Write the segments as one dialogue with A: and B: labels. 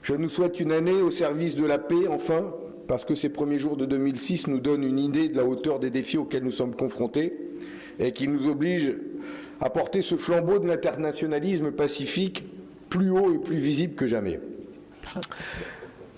A: Je nous souhaite une année au service de la paix, enfin, parce que ces premiers jours de 2006 nous donnent une idée de la hauteur des défis auxquels nous sommes confrontés et qui nous obligent à porter ce flambeau de l'internationalisme pacifique plus haut et plus visible que jamais.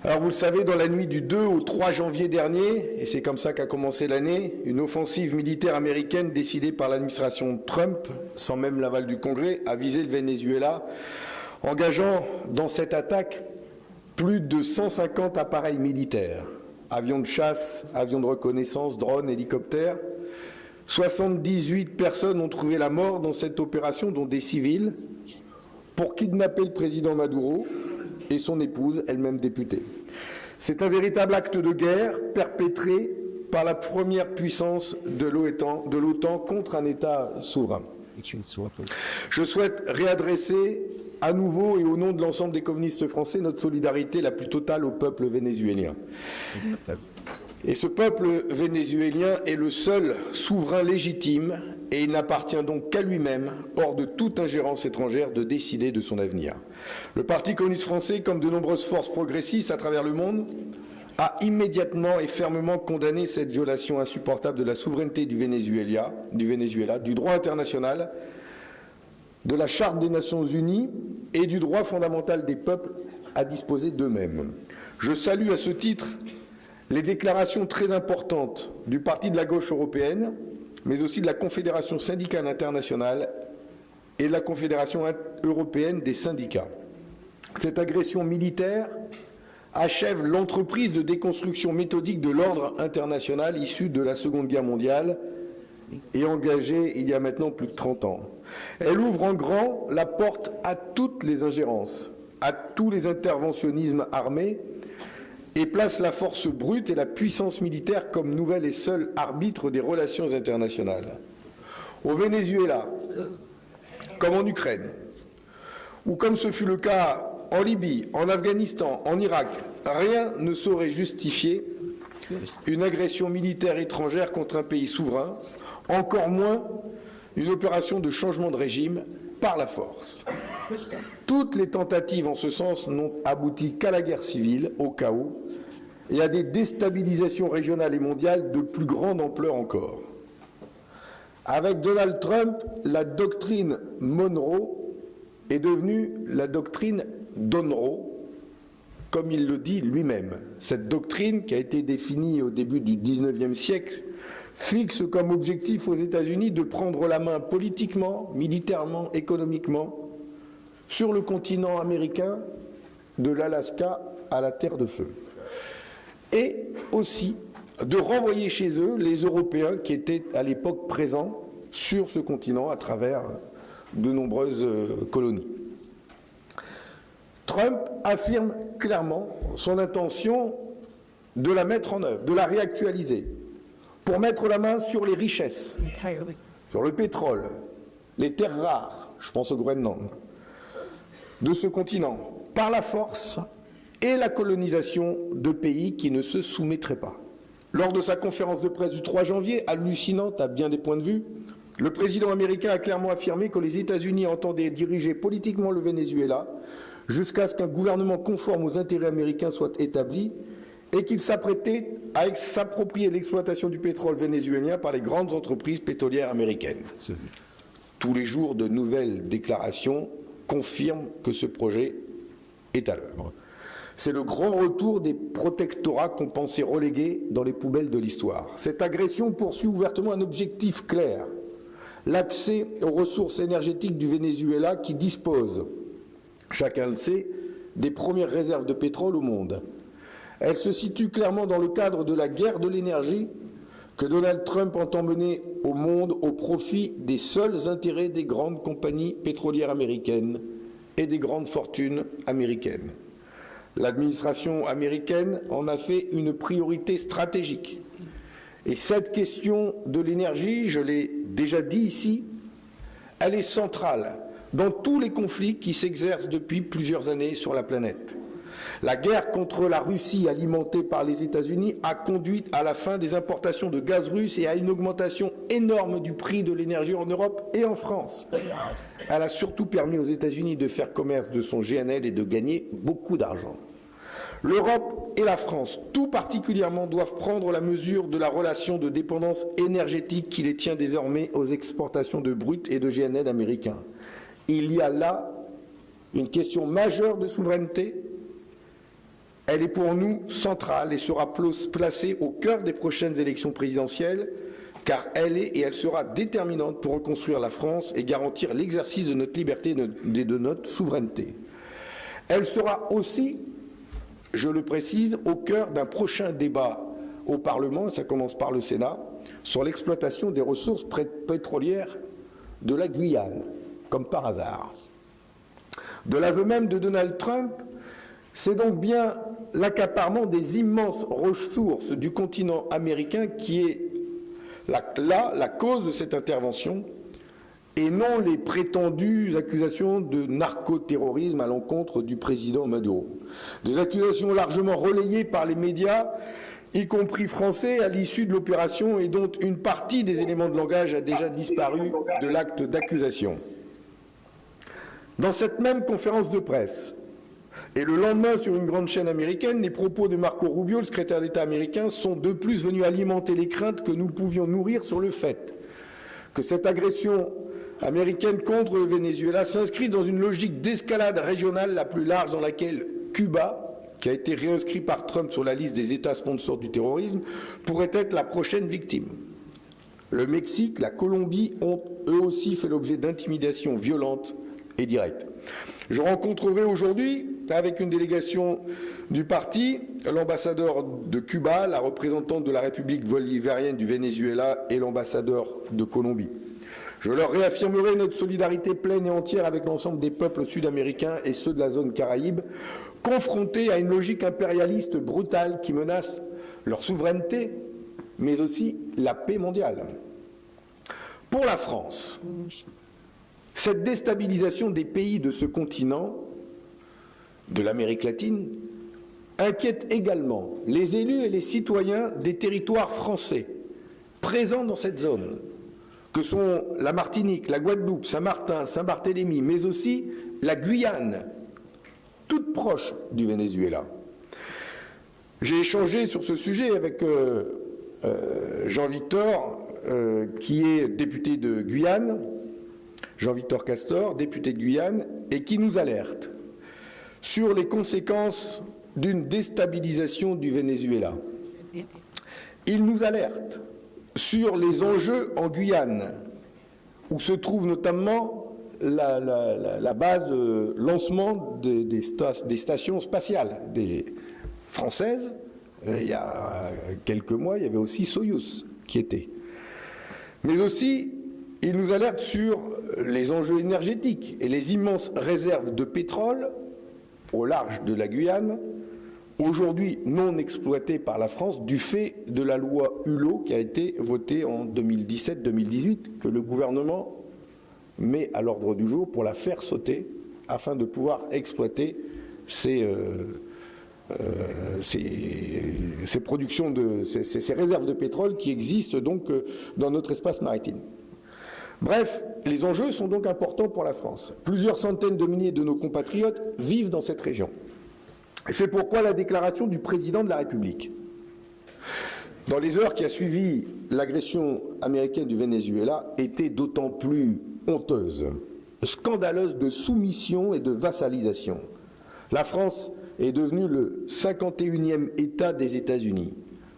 A: Alors vous le savez, dans la nuit du 2 au 3 janvier dernier, et c'est comme ça qu'a commencé l'année, une offensive militaire américaine décidée par l'administration Trump, sans même l'aval du Congrès, a visé le Venezuela, engageant dans cette attaque plus de 150 appareils militaires, avions de chasse, avions de reconnaissance, drones, hélicoptères. 78 personnes ont trouvé la mort dans cette opération, dont des civils, pour kidnapper le président Maduro et son épouse, elle-même députée. C'est un véritable acte de guerre perpétré par la première puissance de l'OTAN contre un État souverain. Je souhaite réadresser à nouveau et au nom de l'ensemble des communistes français notre solidarité la plus totale au peuple vénézuélien. Et ce peuple vénézuélien est le seul souverain légitime et il n'appartient donc qu'à lui-même, hors de toute ingérence étrangère, de décider de son avenir. Le Parti communiste français, comme de nombreuses forces progressistes à travers le monde, a immédiatement et fermement condamné cette violation insupportable de la souveraineté du Venezuela, du droit international, de la Charte des Nations Unies et du droit fondamental des peuples à disposer d'eux-mêmes. Je salue à ce titre les déclarations très importantes du Parti de la gauche européenne, mais aussi de la Confédération syndicale internationale et de la Confédération européenne des syndicats. Cette agression militaire achève l'entreprise de déconstruction méthodique de l'ordre international issu de la Seconde Guerre mondiale et engagée il y a maintenant plus de 30 ans. Elle ouvre en grand la porte à toutes les ingérences, à tous les interventionnismes armés et place la force brute et la puissance militaire comme nouvel et seul arbitre des relations internationales. Au Venezuela, comme en Ukraine, ou comme ce fut le cas en Libye, en Afghanistan, en Irak, rien ne saurait justifier une agression militaire étrangère contre un pays souverain, encore moins une opération de changement de régime par la force. Toutes les tentatives en ce sens n'ont abouti qu'à la guerre civile, au chaos, et à des déstabilisations régionales et mondiales de plus grande ampleur encore. Avec Donald Trump, la doctrine Monroe est devenue la doctrine Donroe, comme il le dit lui-même. Cette doctrine, qui a été définie au début du XIXe siècle, fixe comme objectif aux États-Unis de prendre la main politiquement, militairement, économiquement, sur le continent américain, de l'Alaska à la Terre de Feu. Et aussi de renvoyer chez eux les Européens qui étaient à l'époque présents sur ce continent à travers de nombreuses colonies. Trump affirme clairement son intention de la mettre en œuvre, de la réactualiser, pour mettre la main sur les richesses, sur le pétrole, les terres rares, je pense au Groenland, de ce continent, par la force et la colonisation de pays qui ne se soumettraient pas. Lors de sa conférence de presse du 3 janvier, hallucinante à bien des points de vue, le président américain a clairement affirmé que les États-Unis entendaient diriger politiquement le Venezuela jusqu'à ce qu'un gouvernement conforme aux intérêts américains soit établi et qu'il s'apprêtait à s'approprier l'exploitation du pétrole vénézuélien par les grandes entreprises pétrolières américaines. Tous les jours, de nouvelles déclarations confirment que ce projet est à l'œuvre. C'est le grand retour des protectorats qu'on pensait relégués dans les poubelles de l'histoire. Cette agression poursuit ouvertement un objectif clair, l'accès aux ressources énergétiques du Venezuela qui dispose, chacun le sait, des premières réserves de pétrole au monde. Elle se situe clairement dans le cadre de la guerre de l'énergie que Donald Trump entend mener au monde au profit des seuls intérêts des grandes compagnies pétrolières américaines et des grandes fortunes américaines. L'administration américaine en a fait une priorité stratégique. Et cette question de l'énergie, je l'ai déjà dit ici, elle est centrale dans tous les conflits qui s'exercent depuis plusieurs années sur la planète. La guerre contre la Russie alimentée par les États-Unis a conduit à la fin des importations de gaz russe et à une augmentation énorme du prix de l'énergie en Europe et en France. Elle a surtout permis aux États-Unis de faire commerce de son GNL et de gagner beaucoup d'argent. L'Europe et la France, tout particulièrement, doivent prendre la mesure de la relation de dépendance énergétique qui les tient désormais aux exportations de brut et de GNL américains. Il y a là une question majeure de souveraineté. Elle est pour nous centrale et sera placée au cœur des prochaines élections présidentielles, car elle est et elle sera déterminante pour reconstruire la France et garantir l'exercice de notre liberté et de notre souveraineté. Elle sera aussi, je le précise, au cœur d'un prochain débat au Parlement, et ça commence par le Sénat, sur l'exploitation des ressources pétrolières de la Guyane, comme par hasard. De l'aveu même de Donald Trump, c'est donc bien l'accaparement des immenses ressources du continent américain qui est la cause de cette intervention, et non les prétendues accusations de narcoterrorisme à l'encontre du président Maduro. Des accusations largement relayées par les médias, y compris français, à l'issue de l'opération, et dont une partie des éléments de langage a déjà disparu de l'acte d'accusation. Dans cette même conférence de presse, et le lendemain sur une grande chaîne américaine, les propos de Marco Rubio, le secrétaire d'État américain, sont de plus venus alimenter les craintes que nous pouvions nourrir sur le fait que cette agression américaine contre le Venezuela s'inscrit dans une logique d'escalade régionale la plus large dans laquelle Cuba, qui a été réinscrit par Trump sur la liste des États sponsors du terrorisme, pourrait être la prochaine victime. Le Mexique, la Colombie ont eux aussi fait l'objet d'intimidations violentes et directes. Je rencontrerai aujourd'hui, avec une délégation du parti, l'ambassadeur de Cuba, la représentante de la République bolivarienne du Venezuela et l'ambassadeur de Colombie. Je leur réaffirmerai notre solidarité pleine et entière avec l'ensemble des peuples sud-américains et ceux de la zone Caraïbe, confrontés à une logique impérialiste brutale qui menace leur souveraineté, mais aussi la paix mondiale. Pour la France, cette déstabilisation des pays de ce continent, de l'Amérique latine, inquiète également les élus et les citoyens des territoires français présents dans cette zone, que sont la Martinique, la Guadeloupe, Saint-Martin, Saint-Barthélemy, mais aussi la Guyane, toute proche du Venezuela. J'ai échangé sur ce sujet avec Jean-Victor, qui est député de Guyane, Jean-Victor Castor, député de Guyane, et qui nous alerte sur les conséquences d'une déstabilisation du Venezuela. Il nous alerte sur les enjeux en Guyane, où se trouve notamment la base de lancement des stations spatiales françaises. Il y a quelques mois, il y avait aussi Soyouz qui était. Mais aussi, il nous alerte sur les enjeux énergétiques et les immenses réserves de pétrole au large de la Guyane, aujourd'hui non exploitées par la France du fait de la loi Hulot qui a été votée en 2017-2018, que le gouvernement met à l'ordre du jour pour la faire sauter afin de pouvoir exploiter ces productions, ces réserves de pétrole qui existent donc dans notre espace maritime. Bref, les enjeux sont donc importants pour la France. Plusieurs centaines de milliers de nos compatriotes vivent dans cette région. C'est pourquoi la déclaration du président de la République, dans les heures qui a suivi l'agression américaine du Venezuela, était d'autant plus honteuse, scandaleuse de soumission et de vassalisation. La France est devenue le 51e État des États-Unis.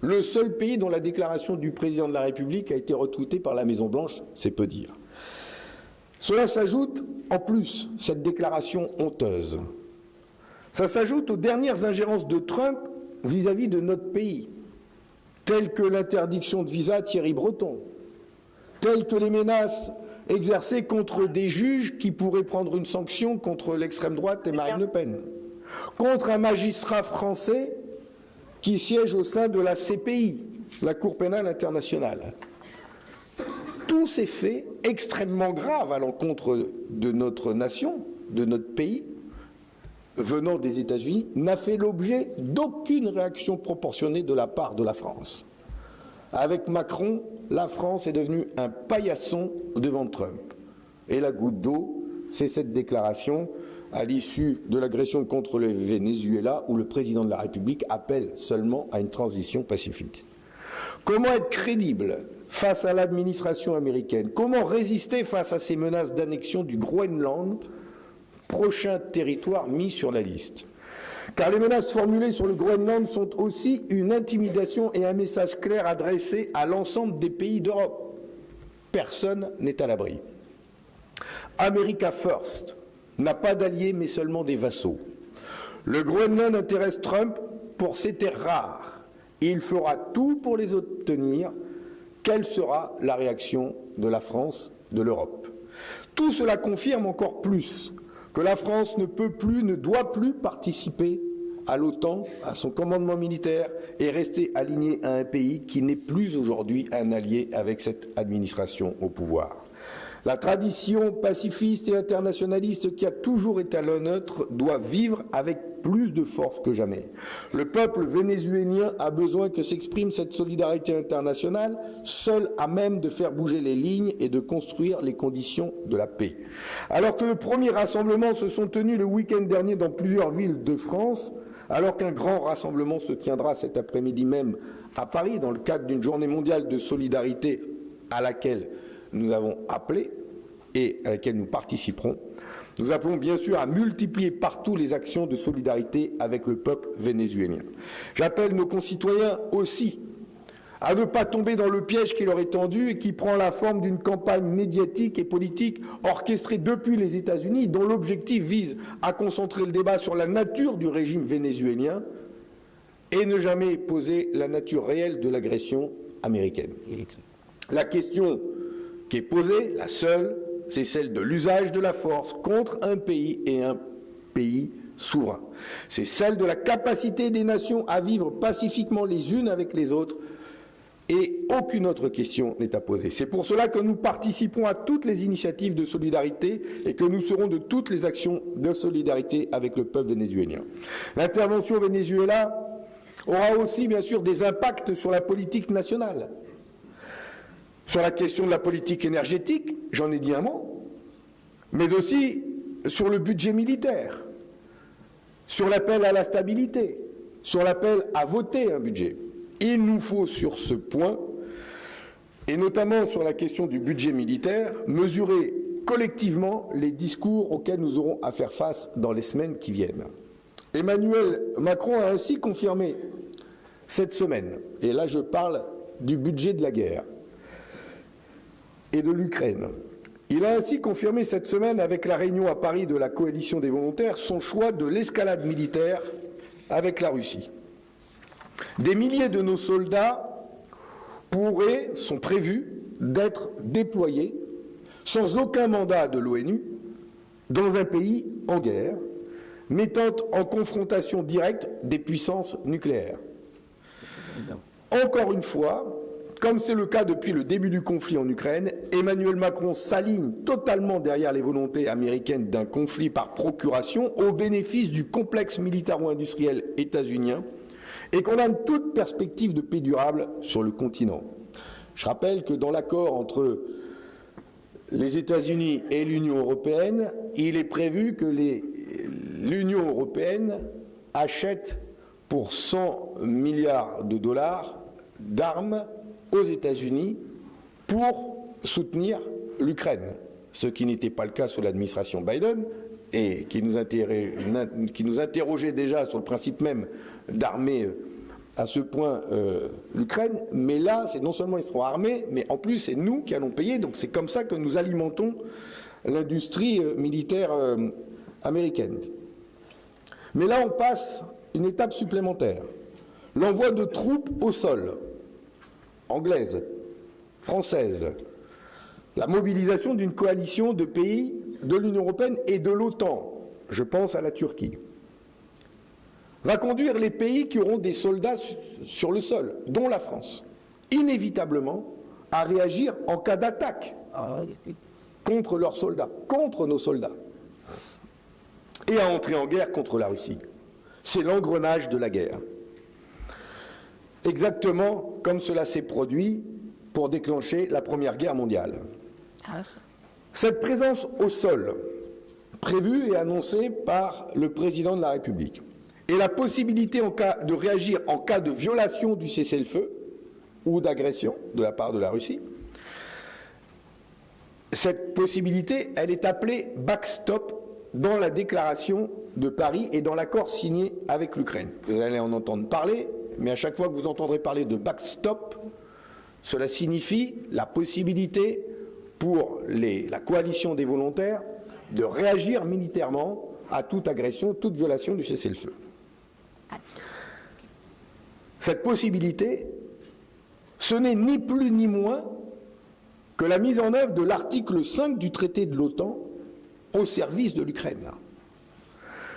A: Le seul pays dont la déclaration du président de la République a été retweetée par la Maison-Blanche, c'est peu dire. Cela s'ajoute, en plus, cette déclaration honteuse. Ça s'ajoute aux dernières ingérences de Trump vis-à-vis de notre pays, telles que l'interdiction de visa à Thierry Breton, telles que les menaces exercées contre des juges qui pourraient prendre une sanction contre l'extrême droite et Marine Le Pen, contre un magistrat français qui siège au sein de la CPI, la Cour pénale internationale. Tous ces faits extrêmement graves à l'encontre de notre nation, de notre pays, venant des États-Unis, n'a fait l'objet d'aucune réaction proportionnée de la part de la France. Avec Macron, la France est devenue un paillasson devant Trump. Et la goutte d'eau, c'est cette déclaration à l'issue de l'agression contre le Venezuela, où le président de la République appelle seulement à une transition pacifique. Comment être crédible face à l'administration américaine? Comment résister face à ces menaces d'annexion du Groenland, prochain territoire mis sur la liste? Car les menaces formulées sur le Groenland sont aussi une intimidation et un message clair adressé à l'ensemble des pays d'Europe. Personne n'est à l'abri. America First n'a pas d'alliés mais seulement des vassaux. Le Groenland intéresse Trump pour ses terres rares. Il fera tout pour les obtenir. Quelle sera la réaction de la France, de l'Europe? Tout cela confirme encore plus que la France ne peut plus, ne doit plus participer à l'OTAN, à son commandement militaire, et rester aligné à un pays qui n'est plus aujourd'hui un allié avec cette administration au pouvoir. La tradition pacifiste et internationaliste qui a toujours été à la nôtre doit vivre avec plus de force que jamais. Le peuple vénézuélien a besoin que s'exprime cette solidarité internationale, seule à même de faire bouger les lignes et de construire les conditions de la paix. Alors que le premier rassemblement se sont tenus le week-end dernier dans plusieurs villes de France, alors qu'un grand rassemblement se tiendra cet après-midi même à Paris dans le cadre d'une journée mondiale de solidarité à laquelle nous avons appelé et à laquelle nous participerons, nous appelons bien sûr à multiplier partout les actions de solidarité avec le peuple vénézuélien. J'appelle nos concitoyens aussi à ne pas tomber dans le piège qui leur est tendu et qui prend la forme d'une campagne médiatique et politique orchestrée depuis les États-Unis, dont l'objectif vise à concentrer le débat sur la nature du régime vénézuélien et ne jamais poser la nature réelle de l'agression américaine. La question qui est posée, la seule, c'est celle de l'usage de la force contre un pays et un pays souverain. C'est celle de la capacité des nations à vivre pacifiquement les unes avec les autres, et aucune autre question n'est à poser. C'est pour cela que nous participerons à toutes les initiatives de solidarité et que nous serons de toutes les actions de solidarité avec le peuple vénézuélien. L'intervention au Venezuela aura aussi bien sûr des impacts sur la politique nationale. Sur la question de la politique énergétique, j'en ai dit un mot, mais aussi sur le budget militaire, sur l'appel à la stabilité, sur l'appel à voter un budget. Il nous faut sur ce point, et notamment sur la question du budget militaire, mesurer collectivement les discours auxquels nous aurons à faire face dans les semaines qui viennent. Emmanuel Macron a ainsi confirmé cette semaine, et là je parle du budget de la guerre et de l'Ukraine. Il a ainsi confirmé cette semaine, avec la réunion à Paris de la coalition des volontaires, son choix de l'escalade militaire avec la Russie. Des milliers de nos soldats sont prévus d'être déployés sans aucun mandat de l'ONU dans un pays en guerre, mettant en confrontation directe des puissances nucléaires. Encore une fois, comme c'est le cas depuis le début du conflit en Ukraine, Emmanuel Macron s'aligne totalement derrière les volontés américaines d'un conflit par procuration au bénéfice du complexe militaro-industriel états-unien et condamne toute perspective de paix durable sur le continent. Je rappelle que dans l'accord entre les États-Unis et l'Union européenne, il est prévu que l'Union européenne achète pour 100 milliards de dollars d'armes aux États-Unis pour soutenir l'Ukraine, ce qui n'était pas le cas sous l'administration Biden et qui nous interrogeait déjà sur le principe même d'armer à ce point l'Ukraine, mais là, c'est non seulement ils seront armés, mais en plus c'est nous qui allons payer, donc c'est comme ça que nous alimentons l'industrie militaire américaine. Mais là, on passe une étape supplémentaire, l'envoi de troupes au sol, anglaises, françaises, la mobilisation d'une coalition de pays de l'Union européenne et de l'OTAN, je pense à la Turquie, va conduire les pays qui auront des soldats sur le sol, dont la France, inévitablement à réagir en cas d'attaque contre leurs soldats, contre nos soldats, et à entrer en guerre contre la Russie. C'est l'engrenage de la guerre. Exactement comme cela s'est produit pour déclencher la Première Guerre mondiale. Cette présence au sol prévue et annoncée par le président de la République. Et la possibilité de réagir en cas de violation du cessez-le-feu ou d'agression de la part de la Russie. Cette possibilité, elle est appelée backstop dans la déclaration de Paris et dans l'accord signé avec l'Ukraine. Vous allez en entendre parler, mais à chaque fois que vous entendrez parler de backstop, cela signifie la possibilité pour la coalition des volontaires de réagir militairement à toute agression, toute violation du cessez-le-feu. Cette possibilité, ce n'est ni plus ni moins que la mise en œuvre de l'article 5 du traité de l'OTAN au service de l'Ukraine.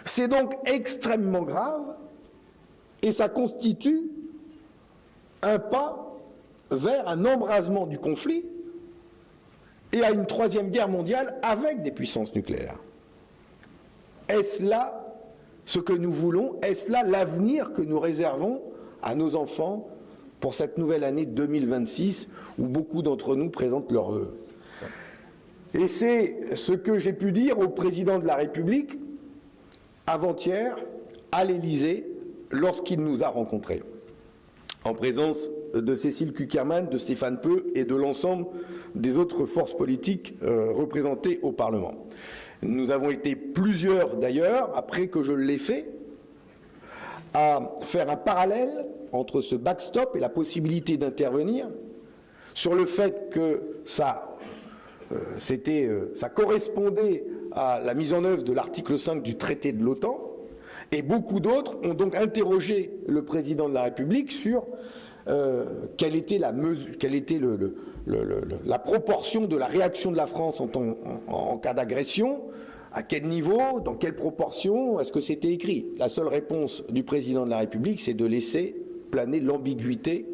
A: C'est donc extrêmement grave et ça constitue un pas vers un embrasement du conflit et à une troisième guerre mondiale avec des puissances nucléaires. Est-ce là ce que nous voulons? Est-ce là l'avenir que nous réservons à nos enfants pour cette nouvelle année 2026 où beaucoup d'entre nous présentent leurs vœux? Et c'est ce que j'ai pu dire au président de la République avant-hier à l'Élysée lorsqu'il nous a rencontrés, en présence de Cécile Cukierman, de Stéphane Peu et de l'ensemble des autres forces politiques représentées au Parlement. Nous avons été plusieurs d'ailleurs, après que je l'ai fait, à faire un parallèle entre ce backstop et la possibilité d'intervenir sur le fait que ça correspondait à la mise en œuvre de l'article 5 du traité de l'OTAN, et beaucoup d'autres ont donc interrogé le président de la République sur quelle était la proportion de la réaction de la France en cas d'agression, à quel niveau, dans quelle proportion, est-ce que c'était écrit? La seule réponse du président de la République, c'est de laisser planer l'ambiguïté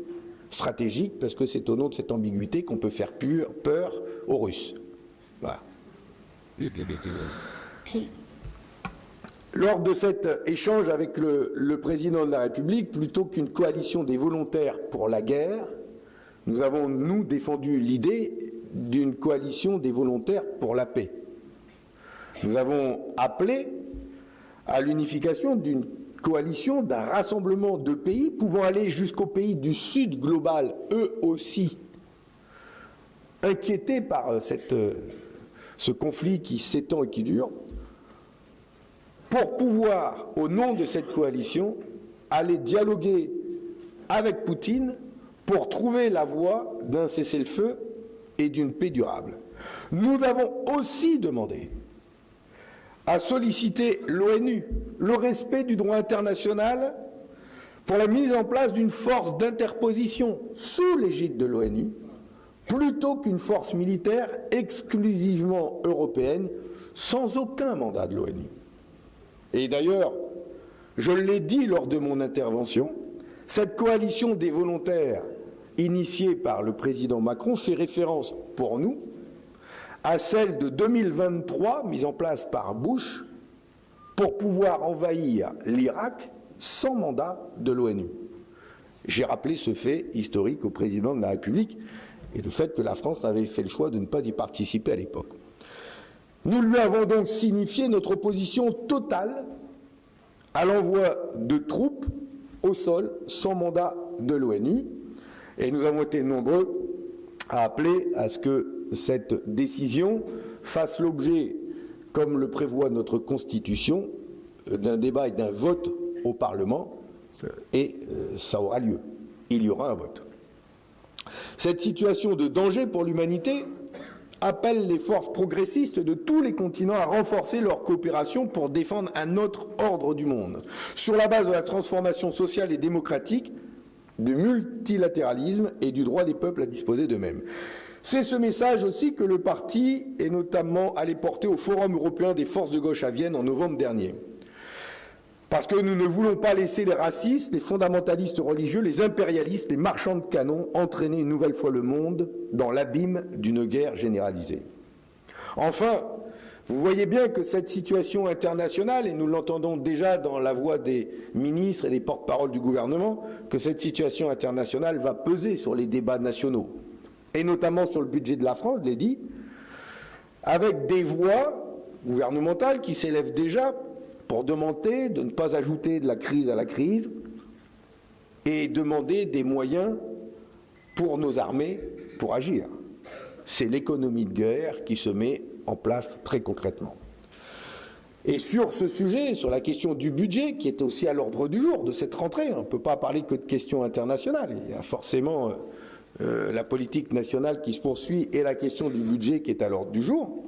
A: stratégique, parce que c'est au nom de cette ambiguïté qu'on peut faire peur aux Russes. Voilà. Lors de cet échange avec le président de la République, plutôt qu'une coalition des volontaires pour la guerre, nous avons, nous, défendu l'idée d'une coalition des volontaires pour la paix. Nous avons appelé à l'unification d'une coalition, d'un rassemblement de pays pouvant aller jusqu'aux pays du Sud global, eux aussi inquiétés par ce conflit qui s'étend et qui dure, pour pouvoir, au nom de cette coalition, aller dialoguer avec Poutine pour trouver la voie d'un cessez-le-feu et d'une paix durable. Nous avons aussi demandé à solliciter l'ONU, le respect du droit international pour la mise en place d'une force d'interposition sous l'égide de l'ONU, plutôt qu'une force militaire exclusivement européenne, sans aucun mandat de l'ONU. Et d'ailleurs, je l'ai dit lors de mon intervention, cette coalition des volontaires initiée par le président Macron fait référence pour nous à celle de 2023 mise en place par Bush pour pouvoir envahir l'Irak sans mandat de l'ONU. J'ai rappelé ce fait historique au président de la République et le fait que la France avait fait le choix de ne pas y participer à l'époque. Nous lui avons donc signifié notre opposition totale à l'envoi de troupes au sol sans mandat de l'ONU et nous avons été nombreux à appeler à ce que cette décision fasse l'objet, comme le prévoit notre Constitution, d'un débat et d'un vote au Parlement, et ça aura lieu. Il y aura un vote. Cette situation de danger pour l'humanité appelle les forces progressistes de tous les continents à renforcer leur coopération pour défendre un autre ordre du monde, sur la base de la transformation sociale et démocratique, du multilatéralisme et du droit des peuples à disposer d'eux-mêmes. C'est ce message aussi que le parti est notamment allé porter au Forum européen des forces de gauche à Vienne en novembre dernier. Parce que nous ne voulons pas laisser les racistes, les fondamentalistes religieux, les impérialistes, les marchands de canons entraîner une nouvelle fois le monde dans l'abîme d'une guerre généralisée. Enfin, vous voyez bien que cette situation internationale, et nous l'entendons déjà dans la voix des ministres et des porte-paroles du gouvernement, que cette situation internationale va peser sur les débats nationaux, et notamment sur le budget de la France, je l'ai dit, avec des voix gouvernementale qui s'élève déjà pour demander de ne pas ajouter de la crise à la crise et demander des moyens pour nos armées pour agir. C'est l'économie de guerre qui se met en place très concrètement. Et sur ce sujet, sur la question du budget, qui est aussi à l'ordre du jour de cette rentrée, on ne peut pas parler que de questions internationales. Il y a forcément la politique nationale qui se poursuit et la question du budget qui est à l'ordre du jour.